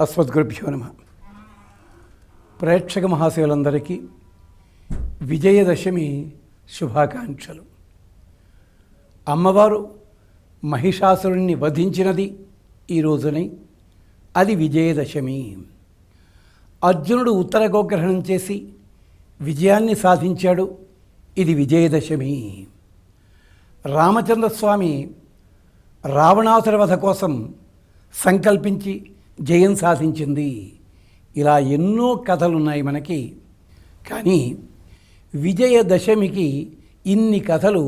అస్మద్గురుభ్యో నమః. ప్రేక్షక మహాశయులందరికీ విజయదశమి శుభాకాంక్షలు. అమ్మవారు మహిషాసురుణ్ణి వధించినది ఈ రోజుని, అది విజయదశమి. అర్జునుడు ఉత్తర గోగ్రహణం చేసి విజయాన్ని సాధించాడు, ఇది విజయదశమి. రామచంద్రస్వామి రావణాసుర వధ కోసం సంకల్పించి జయం సాధించింది. ఇలా ఎన్నో కథలున్నాయి మనకి. కానీ విజయదశమికి ఇన్ని కథలు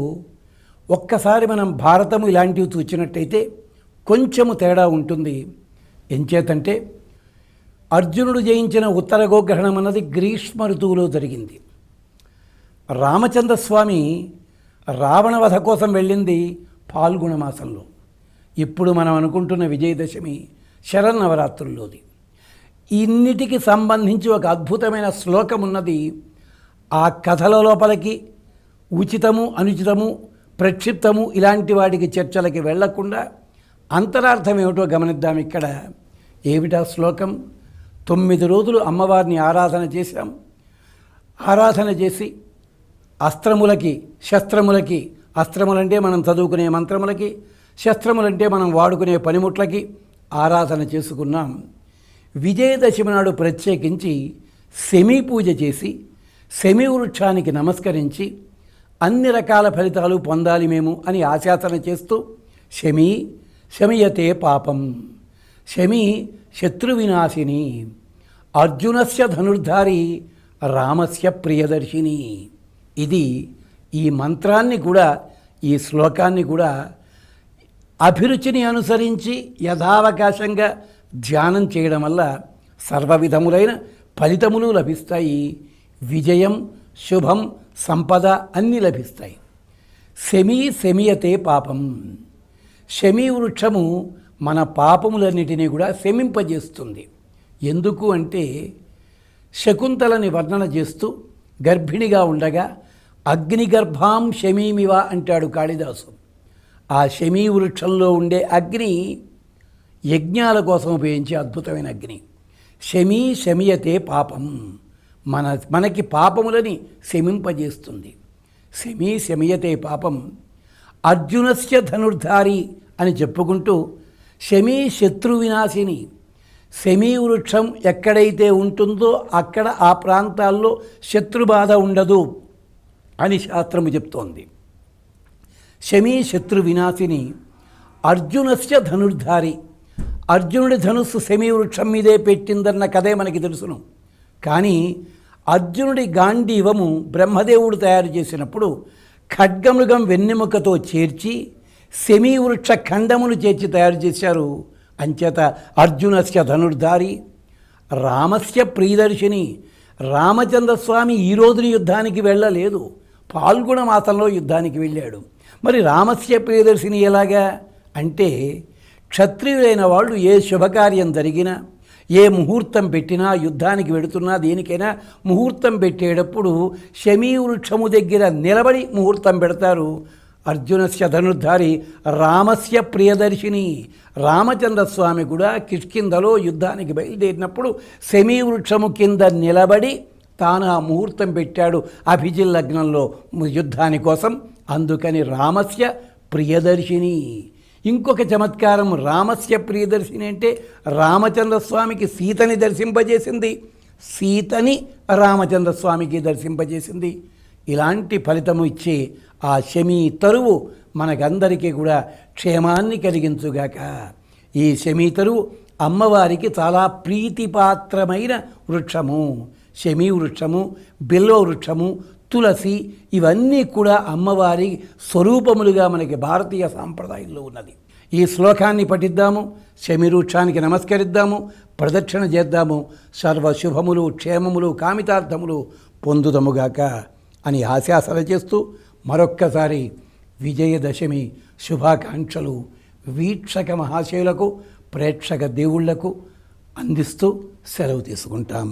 ఒక్కసారి మనం భారతము ఇలాంటివి చూచినట్టయితే కొంచెము తేడా ఉంటుంది. ఎంచేతంటే అర్జునుడు జయించిన ఉత్తర గోగ్రహణం అన్నది గ్రీష్మ ఋతువులో జరిగింది. రామచంద్రస్వామి రావణవధ కోసం వెళ్ళింది పాల్గొన మాసంలో. ఇప్పుడు మనం అనుకుంటున్న విజయదశమి శరన్నవరాత్రుల్లోది. ఇన్నిటికి సంబంధించి ఒక అద్భుతమైన శ్లోకం ఉన్నది. ఆ కథల లోపలికి ఉచితము అనుచితము ప్రక్షిప్తము ఇలాంటి వాటికి చర్చలకి వెళ్లకుండా అంతరార్థం ఏమిటో గమనిద్దాం. ఇక్కడ ఏమిటా శ్లోకం? 9 రోజులు అమ్మవారిని ఆరాధన చేశాం. ఆరాధన చేసి అస్త్రములకి శస్త్రములకి, అస్త్రములంటే మనం చదువుకునే మంత్రములకి, శస్త్రములంటే మనం వాడుకునే పనిముట్లకి ఆరాధన చేసుకున్నాం. విజయదశమి నాడు ప్రత్యేకించి శమీ పూజ చేసి శమీ వృక్షానికి నమస్కరించి అన్ని రకాల ఫలితాలు పొందాలి మేము అని ఆశాసన చేస్తూ శమీ శమయతే పాపం, శమీ శత్రు వినాశిని, అర్జునస్య ధనుర్ధారి రామస్య ప్రియదర్శిని. ఇది ఈ మంత్రాన్ని కూడా, ఈ శ్లోకాన్ని కూడా అభిరుచిని అనుసరించి యథావకాశంగా ధ్యానం చేయడం వల్ల సర్వవిధములైన ఫలితములు లభిస్తాయి. విజయం, శుభం, సంపద అన్నీ లభిస్తాయి. శమీ శమీయతే పాపం. శమీ వృక్షము మన పాపములన్నిటినీ కూడా శమింపజేస్తుంది. ఎందుకు అంటే శకుంతలని వర్ణన చేస్తూ గర్భిణిగా ఉండగా అగ్నిగర్భాం శమీమివ అంటాడు కాళిదాసు. ఆ శమీ వృక్షంలో ఉండే అగ్ని యజ్ఞాల కోసం ఉపయోగించే అద్భుతమైన అగ్ని. శమీ శమీయతే పాపం, మనకి పాపములని శమింపజేస్తుంది. శమీ శమీయతే పాపం. అర్జునస్య ధనుర్ధారి అని చెప్పుకుంటూ శమీ శత్రు వినాశిని. శమీ వృక్షం ఎక్కడైతే ఉంటుందో అక్కడ ఆ ప్రాంతాల్లో శత్రుబాధ ఉండదు అని శాస్త్రము చెప్తోంది. శమీ శత్రు వినాశిని. అర్జునస్య ధనుర్ధారి. అర్జునుడి ధనుస్సు శమీ వృక్షం మీదే పెట్టిందన్న కథే మనకి తెలుసును. కానీ అర్జునుడి గాంధీవము బ్రహ్మదేవుడు తయారు చేసినప్పుడు ఖడ్గమృగం వెన్నెముకతో చేర్చి శమీ వృక్ష ఖండమును చేర్చి తయారు చేశారు. అంచేత అర్జునస్య ధనుర్ధారి. రామస్య ప్రియదర్శిని. రామచంద్రస్వామి ఈ రోజున యుద్ధానికి వెళ్ళలేదు, పాల్గొన మాసంలో యుద్ధానికి వెళ్ళాడు. మరి రామస్య ప్రియదర్శిని ఎలాగా అంటే, క్షత్రియులైన వాళ్ళు ఏ శుభకార్యం జరిగినా, ఏ ముహూర్తం పెట్టినా, యుద్ధానికి వెడుతున్నా, దేనికైనా ముహూర్తం పెట్టేటప్పుడు శమీ వృక్షము దగ్గర నిలబడి ముహూర్తం పెడతారు. అర్జునస్య ధనుర్ధారి రామస్య ప్రియదర్శిని. రామచంద్రస్వామి కూడా కిష్కింధలో యుద్ధానికి బయలుదేరినప్పుడు శమీ వృక్షము కింద నిలబడి తాను ఆ ముహూర్తం పెట్టాడు అభిజిల్ లగ్నంలో యుద్ధాని కోసం. అందుకని రామస్య ప్రియదర్శిని. ఇంకొక చమత్కారం, రామస్య ప్రియదర్శిని అంటే రామచంద్రస్వామికి సీతని దర్శింపజేసింది, సీతని రామచంద్రస్వామికి దర్శింపజేసింది. ఇలాంటి ఫలితము ఇచ్చే ఆ శమీ తరువు మనకందరికీ కూడా క్షేమాన్ని కలిగించుగాక. ఈ శమీ తరువు అమ్మవారికి చాలా ప్రీతిపాత్రమైన వృక్షము. శమీ వృక్షము, బిల్వ వృక్షము, తులసి ఇవన్నీ కూడా అమ్మవారి స్వరూపములుగా మనకి భారతీయ సాంప్రదాయంలో ఉన్నది. ఈ శ్లోకాన్ని పఠిద్దాము, శమీ వృక్షానికి నమస్కరిద్దాము, ప్రదక్షిణ చేద్దాము. సర్వశుభములు, క్షేమములు, కామితార్థములు పొందుదముగాక అని ఆశాసన చేస్తూ మరొక్కసారి విజయదశమి శుభాకాంక్షలు వీక్షక మహాశయులకు, ప్రేక్షక దేవుళ్లకు అందిస్తూ సెలవు తీసుకుంటాం.